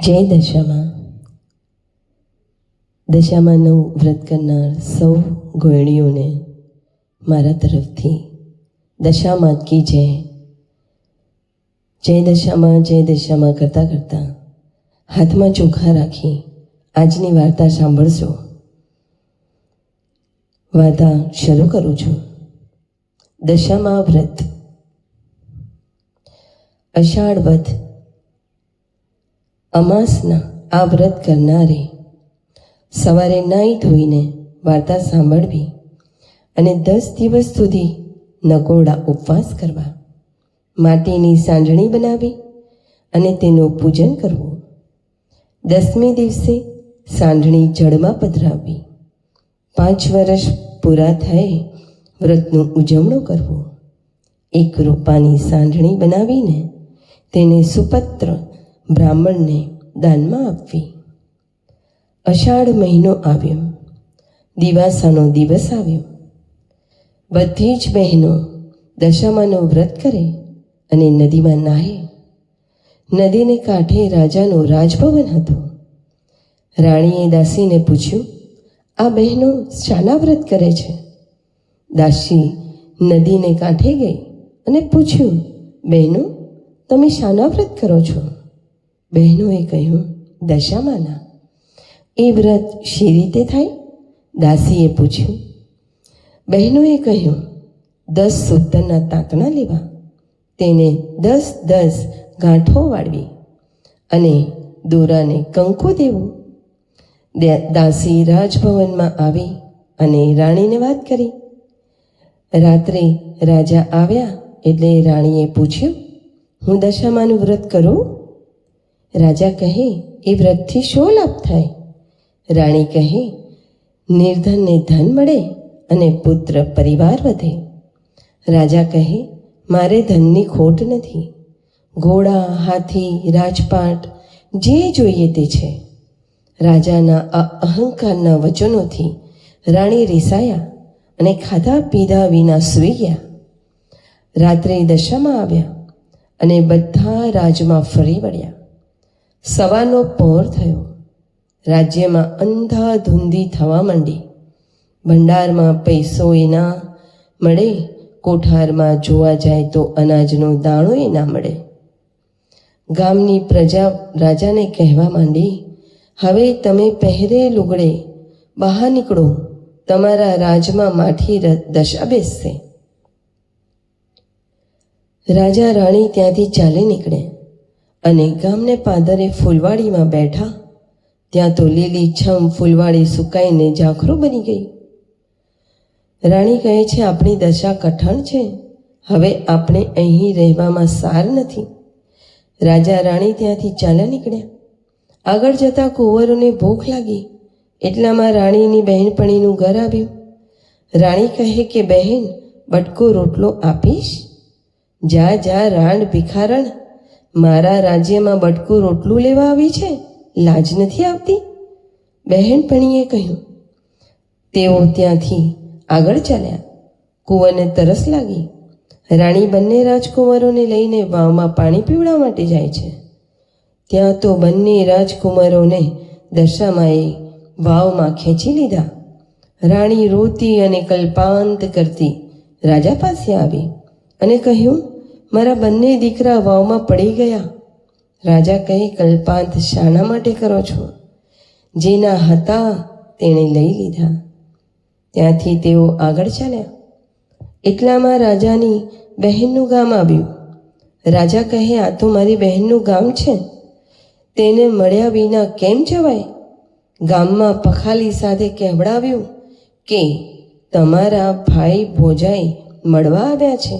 જય દશામાં. દશામાનું વ્રત કરનાર સૌ ગૃહિણીઓને મારા તરફથી દશામાત કી જય. જય દશામાં કરતાં કરતાં હાથમાં ચોખા રાખી આજની વાર્તા સાંભળશો. વાર્તા શરૂ કરું છું. દશામા વ્રત. અષાઢ વદ અમાસના આ વ્રત કરનારે સવારે નાહી ધોઈને વાર્તા સાંભળવી અને 10 દિવસ સુધી નકોરડા ઉપવાસ કરવા, માટીની સાંજણી બનાવી અને તેનું પૂજન કરવું. 10મે દિવસે સાંજણી જળમાં પધરાવવી. 5 વર્ષ પૂરા થયે વ્રતનું ઉજવણું કરવું. 1 રૂપાની સાંજણી બનાવીને તેને સુપત્ર બ્રાહ્મણને દાનમાં આપવી. અષાઢ મહિનો આવ્યો, દિવાસાનો દિવસ આવ્યો. બધી જ બહેનો દશામાનું વ્રત કરે અને નદીમાં નાહે. નદીને કાંઠે રાજાનું રાજભવન હતું. રાણીએ દાસીને પૂછ્યું, આ બહેનો શાના વ્રત કરે છે? દાસી નદીને કાંઠે ગઈ અને પૂછ્યું, બહેનો તમે શાના વ્રત કરો છો? બહેનોએ કહ્યું, દશામાના. એ વ્રત શી રીતે થાય? દાસીએ પૂછ્યું. બહેનોએ કહ્યું, 10 સૂતરના તાંતણા લેવા, તેને 10 ગાંઠો વાળવી અને દોરાને કંકુ દેવું. દાસી રાજભવનમાં આવી અને રાણીને વાત કરી. રાત્રે રાજા આવ્યા એટલે રાણીએ પૂછ્યું, હું દશામાનું વ્રત કરું? રાજા કહે, એ વ્રતથી શો લાભ થાય? રાણી કહે, નિર્ધનને ધન મળે અને પુત્ર પરિવાર વધે. રાજા કહે, મારે ધનની ખોટ નથી. ઘોડા, હાથી, રાજપાટ જે જોઈએ તે છે. રાજાના આ અહંકારના વચનોથી રાણી રીસાયા અને ખાધા પીધા વિના સૂઈ ગયા. રાત્રે દશામાં આવ્યા અને બધા રાજમાં ફરી વળ્યા. સવારનો પહોર થયો. રાજ્યમાં અંધાધૂંધી થવા માંડી. ભંડારમાં પૈસો એ ના મળે, કોઠારમાં જોવા જાય તો અનાજનો દાણો એ ના મળે. ગામની પ્રજા રાજાને કહેવા માંડી, હવે તમે પહેરે લુગડે બહાર નીકળો, તમારા રાજમાં માઠી દશા બેસશે. રાજા રાણી ત્યાંથી ચાલી નીકળ્યા અને ગામને પાદરે ફૂલવાડીમાં બેઠા. ત્યાં તો લીલી છમ ફૂલવાડી સુકાઈને ઝાંખરું બની ગઈ. રાણી કહે છે, આપણી દશા કઠણ છે, હવે આપણે અહીં રહેવામાં સાર નથી. રાજા રાણી ત્યાંથી ચાલ્યા નીકળ્યા. આગળ જતાં કુંવરોને ભૂખ લાગી એટલામાં રાણીની બહેનપણીનું ઘર આવ્યું. રાણી કહે કે, બહેન બટકો રોટલો આપીશ? જા રાંડ ભિખારણ, મારા રાજ્યમાં બટકું રોટલું લેવા આવી છે, લાજ નથી આવતી? બહેનપણીએ કહ્યું. તેઓ ત્યાંથી આગળ ચાલ્યા. કુંવરને તરસ લાગી. રાણી બંને રાજકુમારોને લઈને વાવમાં પાણી પીવડાવવા માટે જાય છે. ત્યાં તો બંને રાજકુમારોને દશામાએ વાવમાં ખેંચી લીધા. રાણી રોતી અને કલ્પાંત કરતી રાજા પાસે આવી અને કહ્યું, મારા બંને દીકરા વાવમાં પડી ગયા. રાજા કહે, કલ્પાંત શાના માટે કરો છો? જેના હતા તેણે લઈ લીધા. ત્યાંથી તેઓ આગળ ચાલ્યા. એટલામાં રાજાની બહેનનું ગામ આવ્યું. રાજા કહે, આ તો મારી બહેનનું ગામ છે, તેને મળ્યા વિના કેમ જવાય? ગામમાં પખાલી સાથે કહેવડાવ્યું કે તમારા ભાઈ ભોજાઈ મળવા આવ્યા છે.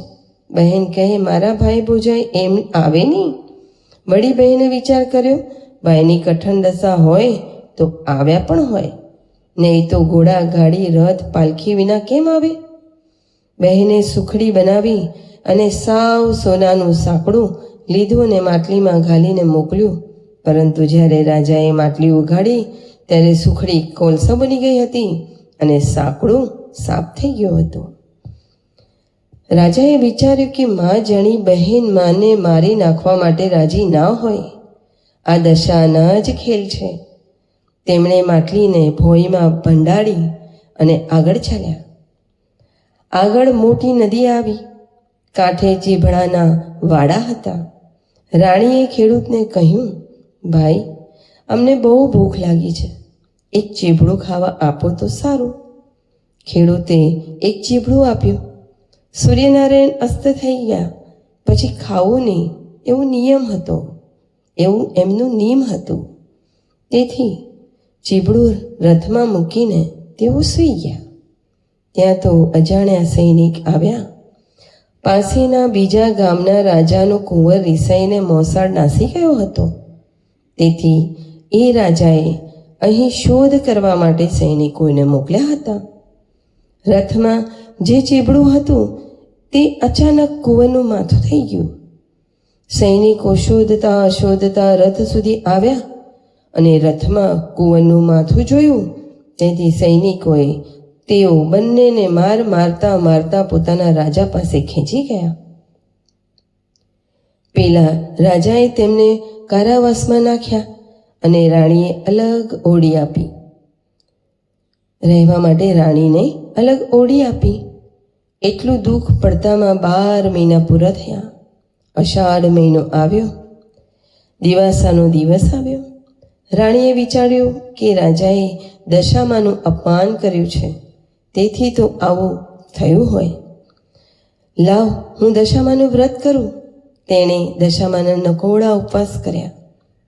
બહેન કહે, મારા ભાઈ ભોજાઈ એમ આવે નહીં. વળી બહેને વિચાર કર્યો, ભાઈની કઠણ દશા હોય તો આવ્યા પણ હોય, નહીં તો ઘોડા, ગાડી, રથ, પાલખી વિના કેમ આવે? બહેને સુખડી બનાવી અને સાવ સોનાનું સાંકડું લીધું અને માટલીમાં ઘાલીને મોકલ્યું. પરંતુ જ્યારે રાજાએ માટલી ઉઘાડી ત્યારે સુખડી કોલસા બની ગઈ હતી અને સાંકડું સાફ થઈ ગયો હતો. રાજાએ વિચાર્યું કે માં જાણી બહેન માને મારી નાખવા માટે રાજી ના હોય. આ દશાના જ ખેલ છે. તેમણે માટલીને ભોંયમાં ભંડાળી અને આગળ ચાલ્યા. આગળ મોટી નદી આવી. કાંઠે ચીભડાના વાડા હતા. રાણીએ ખેડૂતને કહ્યું, ભાઈ, અમને બહુ ભૂખ લાગી છે, એક ચીભડું ખાવા આપો તો સારું. ખેડૂતે એક ચીભડું આપ્યું. સૂર્યનારાયણ અસ્ત થઈ ગયા પછી ખાવું નહીં એવું એમનું નિયમ હતું. તેથી ચીભડું રથમાં મૂકીને તેઓ સૂઈ ગયા. ત્યાં તો અજાણ્યા સૈનિક આવ્યા. પાસેના બીજા ગામના રાજાનો કુંવર રિસાઈને મોસાળ નાસી ગયો હતો. તેથી એ રાજાએ અહીં શોધ કરવા માટે સૈનિકોને મોકલ્યા હતા. રથમાં જે ચીબડું હતું તે અચાનક કુંવરનું માથું થઈ ગયું. સૈનિકો શોધતા રથ સુધી આવ્યા અને રથમાં કુંવરનું માથું જોયું. તેથી સૈનિકોએ તેઓ બંનેને મારતા પોતાના રાજા પાસે ખેંચી ગયા. પેલા રાજાએ તેમને કારાવાસમાં નાખ્યા અને રાણીએ અલગ ઓરડી આપી. રહેવા માટે રાણીને અલગ ઓરડી આપી. એટલું દુઃખ પડતામાં 12 મહિના પૂરા થયા. અષાઢ મહિનો આવ્યો. દિવાસાનો દિવસ આવ્યો. રાણીએ વિચાર્યું કે રાજાએ દશામાનું અપમાન કર્યું છે, તેથી તો આવું થયું હોય. લાવ, હું દશામાનું વ્રત કરું. તેણે દશામાના નકોડા ઉપવાસ કર્યા.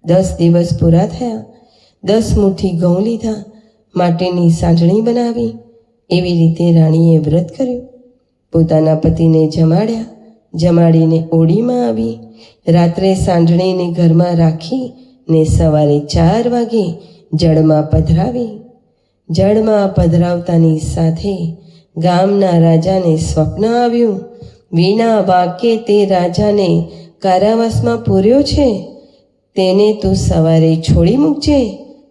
10 દિવસ પૂરા થયા. 10 મુઠ્ઠી ઘઉં લીધા, માટીની સાંજણી બનાવી. એવી રીતે રાણીએ વ્રત કર્યું. પોતાના પતિને જમાડ્યા. જમાડીને ઓરડીમાં આવી. રાત્રે સાંજણીને ઘરમાં રાખી ને સવારે 4 વાગે જળમાં પધરાવી. જળમાં પધરાવતાની સાથે ગામના રાજાને સ્વપ્ન આવ્યું. વિના વાક્યે તે રાજાને કારાવાસમાં પૂર્યો છે, તેને તું સવારે છોડી મૂકજે.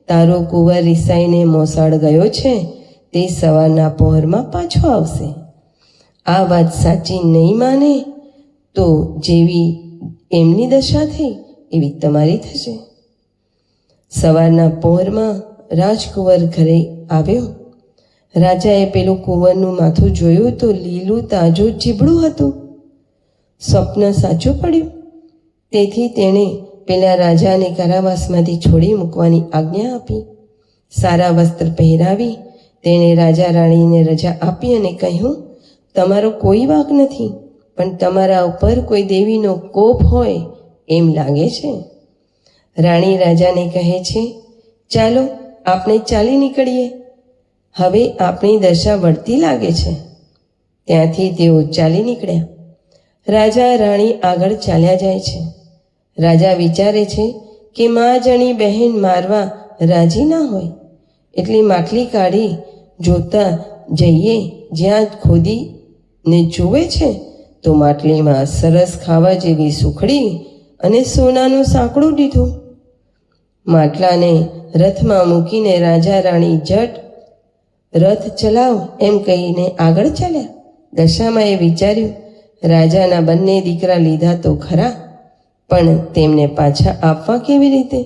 તારો કુંવર રિસાઈને મોસાળ ગયો છે, તે સવારના પહોરમાં પાછો આવશે. આ વાત સાચી નહીં માને તો જેવી એમની દશા થઈ એવી તમારી થશે. સવારના પહોરમાં રાજકુંવર ઘરે આવ્યો. રાજાએ પેલું કુંવરનું માથું જોયું તો લીલું તાજું ચીબડું હતું. સ્વપ્ન સાચું પડ્યું. તેથી તેણે પેલા રાજાને કારાવાસમાંથી છોડી મૂકવાની આજ્ઞા આપી. સારા વસ્ત્ર પહેરાવી તેણે રાજા રાણીને રજા આપી અને કહ્યું, તમારો કોઈ વાંક નથી, પણ તમારા ઉપર કોઈ દેવીનો કોપ હોય એમ લાગે છે. રાણી રાજાને કહે છે, ચાલો આપણે ચાલી નીકળીએ, હવે આપણી દશા વળતી લાગે છે. ત્યાંથી તેઓ ચાલી નીકળ્યા. રાજા રાણી આગળ ચાલ્યા જાય છે. રાજા વિચારે છે કે મા જણી બહેન મારવા રાજી ના હોય, એટલે માટલી કાઢી જોતા જઈએ. જ્યાં ખોદીને જુએ છે તો માટલીમાં સરસ ખાવા જેવી સુખડી અને સોનાનું સાંકડું દીધું. માટલાને રથમાં મૂકીને રાજા રાણી જટ રથ ચલાવ એમ કહીને આગળ ચાલ્યા. દશામાએ વિચાર્યું, રાજાના બંને દીકરા લીધા તો ખરા, પણ તેમને પાછા આપવા કેવી રીતે?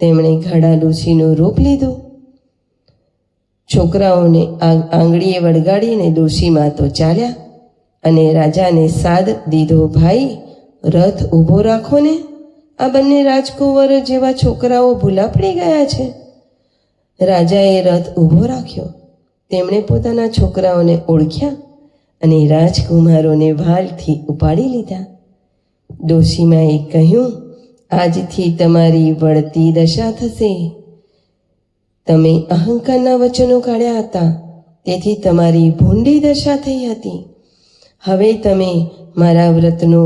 તેમણે ઘડા ડોશીનું રૂપ લીધું. છોકરાઓને આંગળીએ વળગાડીને ડોશીમાં તો ચાલ્યા અને રાજાને સાદ દીધો, ભાઈ, રથ ઊભો રાખો ને, આ બંને રાજકુંવર જેવા છોકરાઓ ભૂલા પડી ગયા છે. રાજાએ રથ ઊભો રાખ્યો. તેમણે પોતાના છોકરાઓને ઓળખ્યા અને રાજકુમારોને વાલથી ઉપાડી લીધા. ડોશીમાએ કહ્યું, આજથી તમારી વળતી દશા થશે. તમે અહંકારના વચનો કાઢ્યા હતા, તેથી તમારી ભૂંડી દશા થઈ હતી. હવે તમે મારા વ્રતનો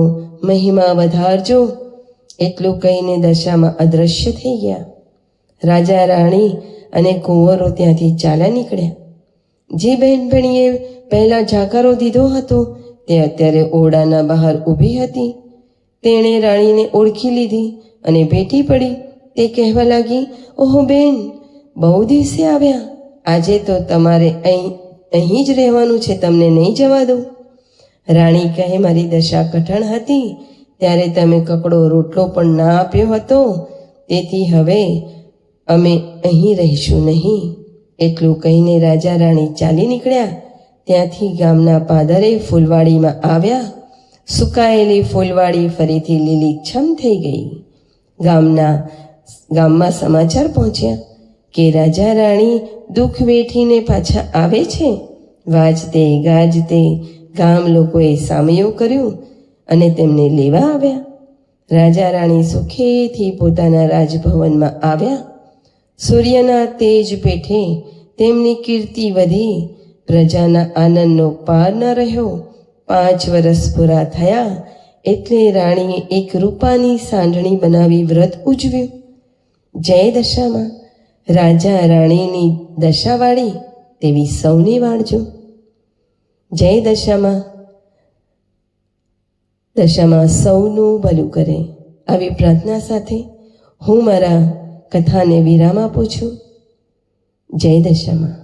મહિમા વધારજો. એટલું કહીને દશામાં અદૃશ્ય થઈ ગયા. રાજા રાણી અને કુંવરો ત્યાંથી ચાલ્યા નીકળ્યા. જે બહેનપણીએ પહેલા જાકારો દીધો હતો તે અત્યારે ઓરડાના બહાર ઊભી હતી. તેણે રાણીને ઓળખી લીધી અને ભેટી પડી. તે કહેવા લાગી, ઓહો બેન, બહુ દિવસે આવ્યા. આજે તો તમારે અહીં જ રહેવાનું છે, તમને નહીં જવા દઉં. રાણી કહે, મારી દશા કઠણ હતી ત્યારે તમે કકડો રોટલો પણ ના આપ્યો હતો, તેથી હવે અમે અહીં રહીશું નહીં. એટલું કહીને રાજા રાણી ચાલી નીકળ્યા. ત્યાંથી ગામના પાદરે ફૂલવાડીમાં આવ્યા. સુકાયેલી ફૂલવાડી ફરીથી લીલીછમ થઈ ગઈ. ગામમાં સમાચાર પહોંચ્યા કે રાજા રાણી દુઃખ વેઠીને પાછા આવે છે. વાજતે ગાજતે ગામ લોકોએ સામયો કર્યું અને તેમને લેવા આવ્યા. રાજા રાણી સુખેથી પોતાના રાજભવનમાં આવ્યા. સૂર્યના તેજ પેઠે તેમની કીર્તિ વધી. પ્રજાના આનંદનો પાર ન રહ્યો. 5 વર્ષ પૂરા થયા એટલે રાણીએ એક રૂપાની સાંઢણી બનાવી વ્રત ઉજવ્યું. જય દશામાં રાજા રાણીની દશાવાળી તેવી સૌને વાળજો. જય દશામાં સૌનું ભલું કરે. આવી પ્રાર્થના સાથે હું મારા કથાને વિરામ આપું છું. જય દશામાં.